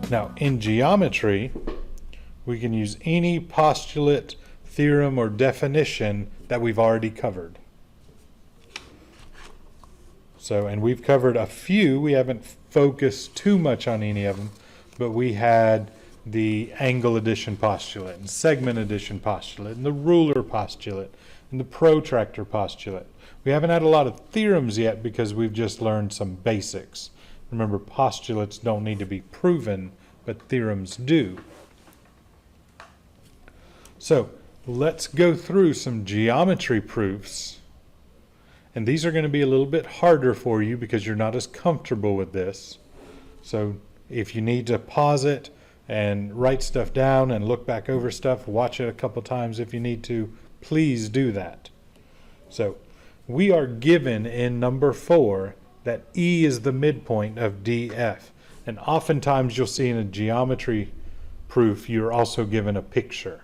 Now, in geometry, we can use any postulate, theorem, or definition that we've already covered. So, and we've covered a few. We haven't focused too much on any of them, but we had the angle addition postulate, and segment addition postulate, and the ruler postulate, and the protractor postulate. We haven't had a lot of theorems yet because we've just learned some basics. Remember, postulates don't need to be proven, but theorems do. So let's go through some geometry proofs. And these are going to be a little bit harder for you because you're not as comfortable with this. So if you need to pause it and write stuff down and look back over stuff, watch it a couple times if you need to, please do that. So we are given in number 4 that E is the midpoint of DF. And oftentimes you'll see in a geometry proof, you're also given a picture.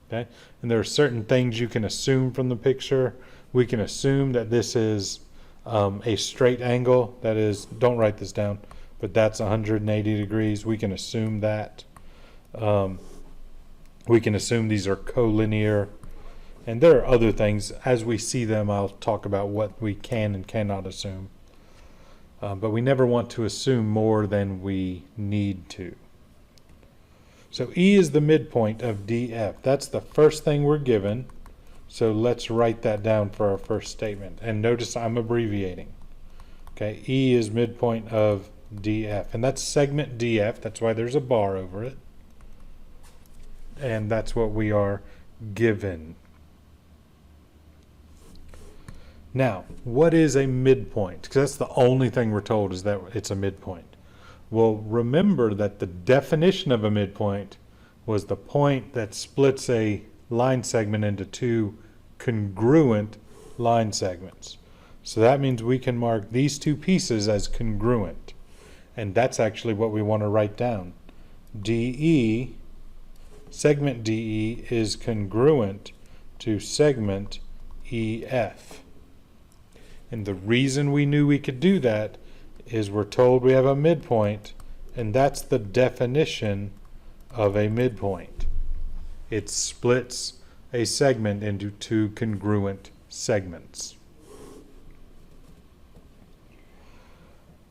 Okay? And there are certain things you can assume from the picture. We can assume that this is a straight angle. That is, don't write this down, but that's 180 degrees. We can assume that. We can assume these are collinear. And there are other things. As we see them, I'll talk about what we can and cannot assume. But we never want to assume more than we need to. So E is the midpoint of DF. That's the first thing we're given. So let's write that down for our first statement. And notice I'm abbreviating. Okay, E is midpoint of DF. And that's segment DF. That's why there's a bar over it. And that's what we are given. Now, what is a midpoint? Because that's the only thing we're told is that it's a midpoint. Well, remember that the definition of a midpoint was the point that splits a line segment into 2 congruent line segments. So that means we can mark these 2 pieces as congruent. And that's actually what we want to write down. DE, segment DE is congruent to segment EF. And the reason we knew we could do that is we're told we have a midpoint, and that's the definition of a midpoint. It splits a segment into 2 congruent segments.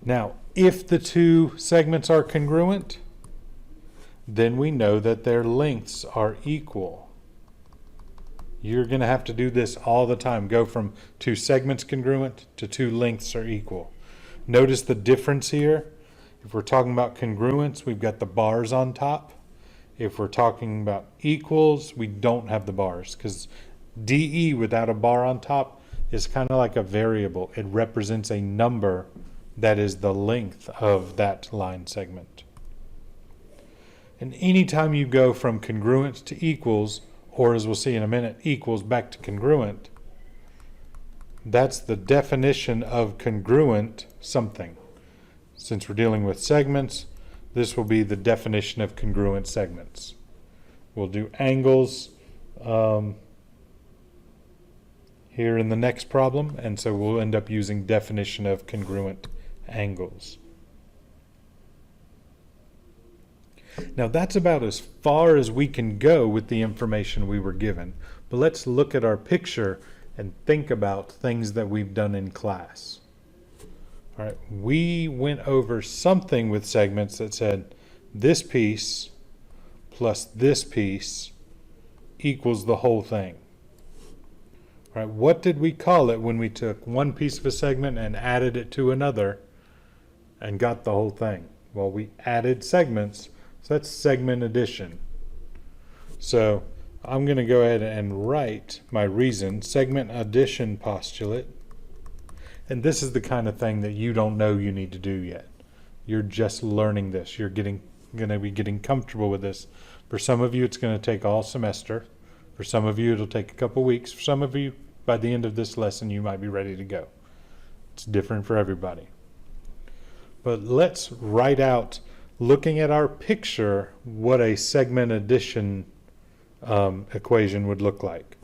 Now, if the 2 segments are congruent, then we know that their lengths are equal. You're going to have to do this all the time. Go from 2 segments congruent to 2 lengths are equal. Notice the difference here. If we're talking about congruence, we've got the bars on top. If we're talking about equals, we don't have the bars, because DE without a bar on top is kind of like a variable. It represents a number that is the length of that line segment. And anytime you go from congruent to equals, or as we'll see in a minute, equals back to congruent, that's the definition of congruent something. Since we're dealing with segments, this will be the definition of congruent segments. We'll do angles here in the next problem, and so we'll end up using definition of congruent angles. Now that's about as far as we can go with the information we were given. But let's look at our picture and think about things that we've done in class. All right, we went over something with segments that said this piece plus this piece equals the whole thing. All right, what did we call it when we took one piece of a segment and added it to another and got the whole thing? Well, we added segments, so that's segment addition. So I'm going to go ahead and write my reason, segment addition postulate. And this is the kind of thing that you don't know you need to do yet. You're just learning this. You're going to be getting comfortable with this. For some of you, it's going to take all semester. For some of you, it'll take a couple weeks. For some of you, by the end of this lesson, you might be ready to go. It's different for everybody. But let's write out, looking at our picture, what a segment addition equation would look like.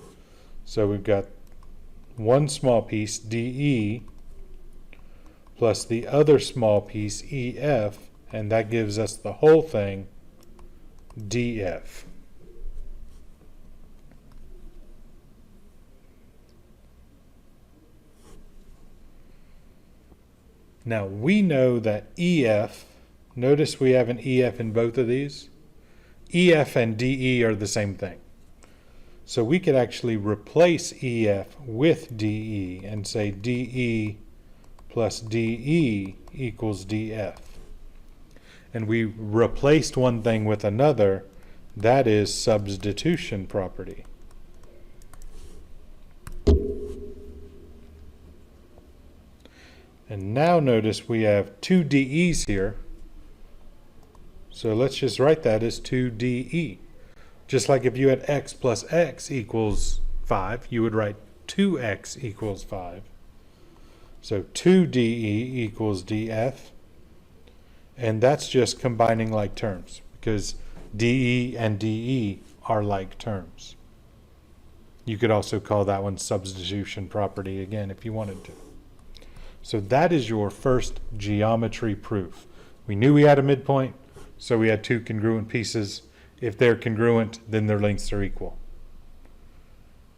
So we've got one small piece, DE, plus the other small piece, EF, and that gives us the whole thing DF. Now we know that EF, notice we have an EF in both of these. EF and DE are the same thing. So we could actually replace EF with DE and say DE plus DE equals DF. And we replaced one thing with another. That is substitution property. And now notice we have two DEs here. So let's just write that as 2DE. Just like if you had x plus x equals 5, you would write 2x equals 5. So 2DE equals DF. And that's just combining like terms, because DE and DE are like terms. You could also call that one substitution property again if you wanted to. So that is your first geometry proof. We knew we had a midpoint, so we had two congruent pieces. If they're congruent, then their lengths are equal.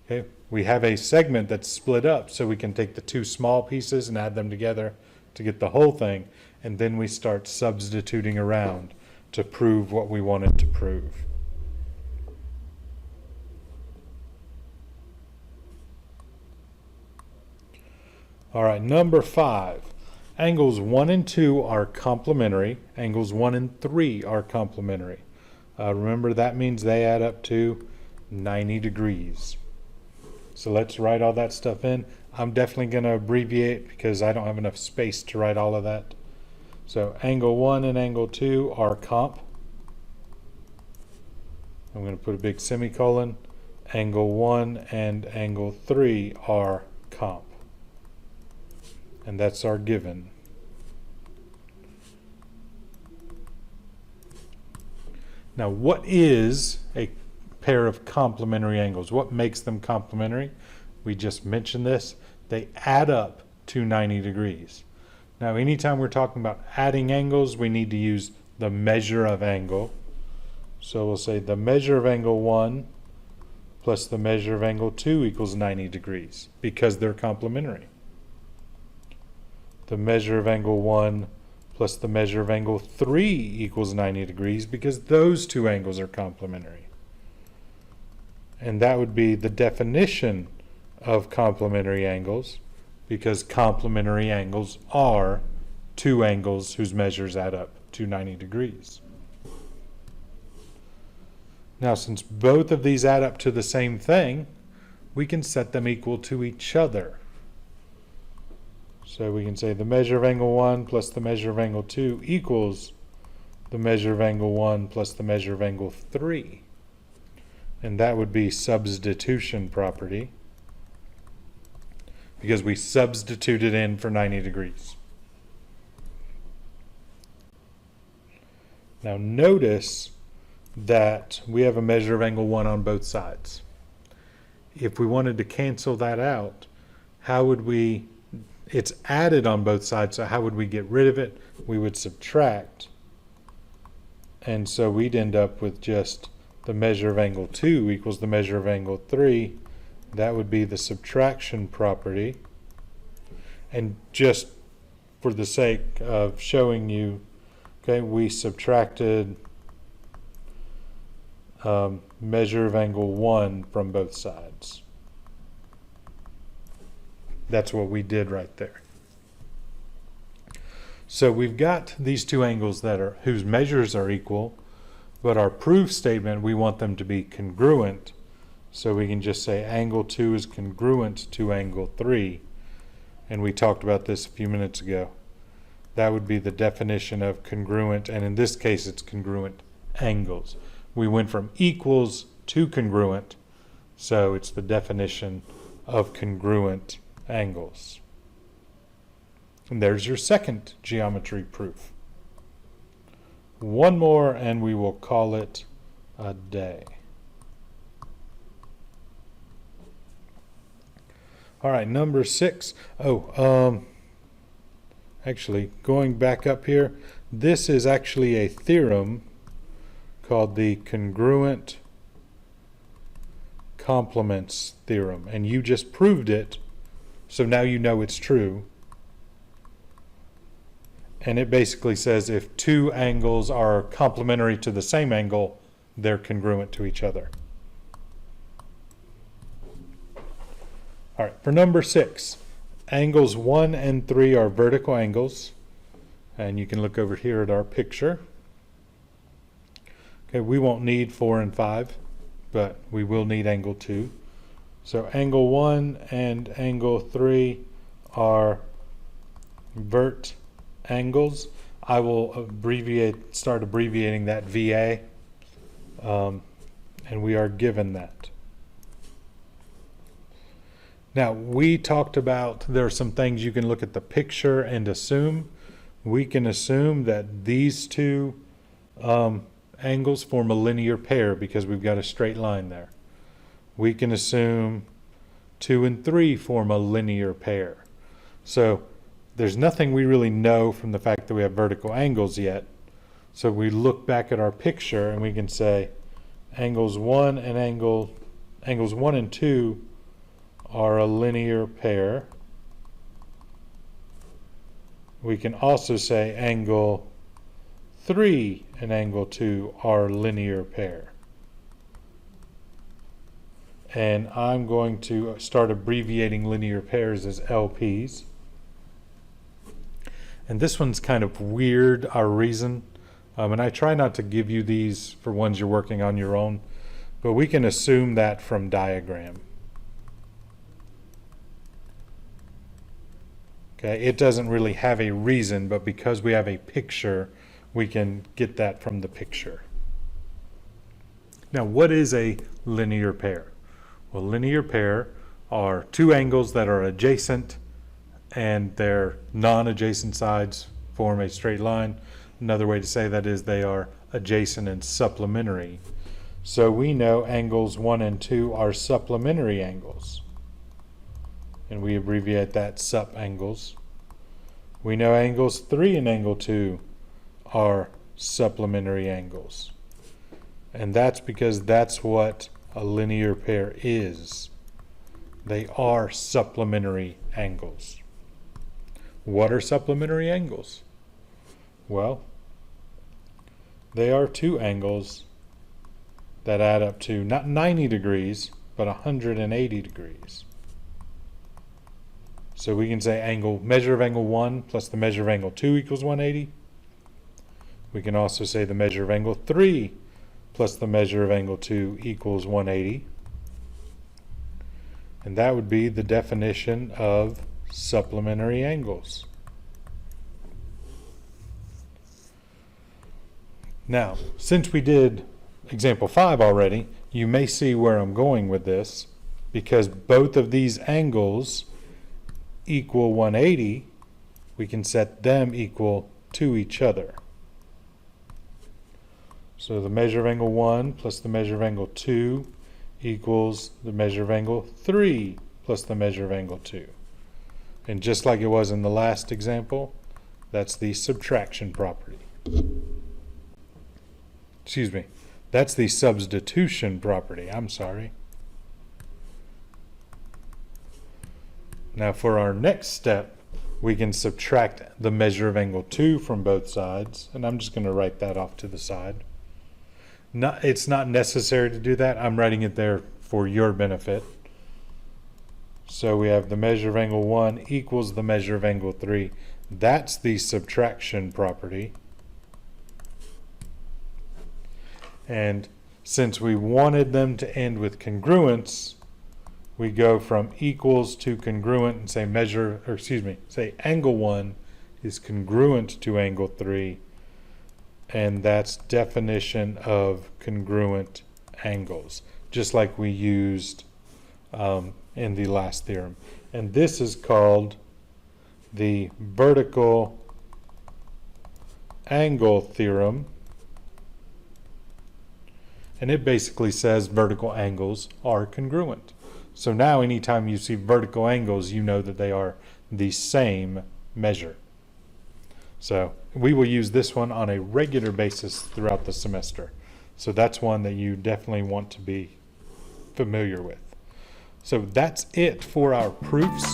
Okay, we have a segment that's split up, so we can take the two small pieces and add them together to get the whole thing, and then we start substituting around to prove what we wanted to prove. All right, number 5. Angles 1 and 2 are complementary. Angles 1 and 3 are complementary. Remember, that means they add up to 90 degrees. So let's write all that stuff in. I'm definitely going to abbreviate because I don't have enough space to write all of that. So angle 1 and angle 2 are comp. I'm going to put a big semicolon. Angle 1 and angle 3 are comp. And that's our given. Now, what is a pair of complementary angles? What makes them complementary? We just mentioned this. They add up to 90 degrees. Now, anytime we're talking about adding angles, we need to use the measure of angle. So we'll say the measure of angle 1 plus the measure of angle 2 equals 90 degrees because they're complementary. The measure of angle 1 plus the measure of angle 3 equals 90 degrees because those two angles are complementary. And that would be the definition of complementary angles, because complementary angles are two angles whose measures add up to 90 degrees. Now, since both of these add up to the same thing, we can set them equal to each other. So we can say the measure of angle 1 plus the measure of angle 2 equals the measure of angle 1 plus the measure of angle 3. And that would be substitution property, because we substituted in for 90 degrees. Now notice that we have a measure of angle 1 on both sides. If we wanted to cancel that out, how would we? It's added on both sides, so how would we get rid of it? We would subtract. And so we'd end up with just the measure of angle 2 equals the measure of angle 3. That would be the subtraction property. And just for the sake of showing you, okay, we subtracted measure of angle 1 from both sides. That's what we did right there. So we've got these two angles that are whose measures are equal, but our proof statement, we want them to be congruent. So we can just say angle 2 is congruent to angle 3. And we talked about this a few minutes ago. That would be the definition of congruent, and in this case it's congruent angles. We went from equals to congruent, so it's the definition of congruent angles. And there's your second geometry proof. One more and we will call it a day. All right, number 6. Actually, going back up here, This is actually a theorem called the congruent complements theorem, and you just proved it, so now you know it's true. And it basically says if two angles are complementary to the same angle, they're congruent to each other. All right, for number 6, angles 1 and 3 are vertical angles. And you can look over here at our picture. Okay, we won't need 4 and 5, but we will need angle 2. So angle 1 and angle 3 are vert angles. I will start abbreviating that VA, and we are given that. Now, we talked about there are some things you can look at the picture and assume. We can assume that these two angles form a linear pair because we've got a straight line there. We can assume 2 and 3 form a linear pair. So there's nothing we really know from the fact that we have vertical angles yet. So we look back at our picture and we can say angles 1 and 2 are a linear pair. We can also say angle 3 and angle 2 are linear pair. And I'm going to start abbreviating linear pairs as LPs. And this one's kind of weird, our reason. And I try not to give you these for ones you're working on your own, but we can assume that from diagram. Okay, it doesn't really have a reason, but because we have a picture, we can get that from the picture. Now, what is a linear pair? Well, linear pair are two angles that are adjacent and their non-adjacent sides form a straight line. Another way to say that is they are adjacent and supplementary. So we know angles 1 and 2 are supplementary angles, and we abbreviate that sup angles. We know angles 3 and angle 2 are supplementary angles, and that's because that's what a linear pair is. They are supplementary angles. What are supplementary angles? Well, they are two angles that add up to not 90 degrees, but 180 degrees. So we can say measure of angle 1 plus the measure of angle 2 equals 180. We can also say the measure of angle 3 plus the measure of angle 2 equals 180. And that would be the definition of supplementary angles. Now, since we did example 5 already, you may see where I'm going with this, because both of these angles equal 180, we can set them equal to each other. So the measure of angle 1 plus the measure of angle 2 equals the measure of angle 3 plus the measure of angle 2. And just like it was in the last example, that's the subtraction property. Excuse me, that's the substitution property, I'm sorry. Now for our next step, we can subtract the measure of angle 2 from both sides, and I'm just going to write that off to the side. It's not necessary to do that. I'm writing it there for your benefit. So we have the measure of angle 1 equals the measure of angle 3. That's the subtraction property. And since we wanted them to end with congruence, we go from equals to congruent and say angle 1 is congruent to angle 3. And that's definition of congruent angles, just like we used in the last theorem. And this is called the vertical angle theorem. And it basically says vertical angles are congruent. So now anytime you see vertical angles, you know that they are the same measure. So we will use this one on a regular basis throughout the semester. So that's one that you definitely want to be familiar with. So that's it for our proofs.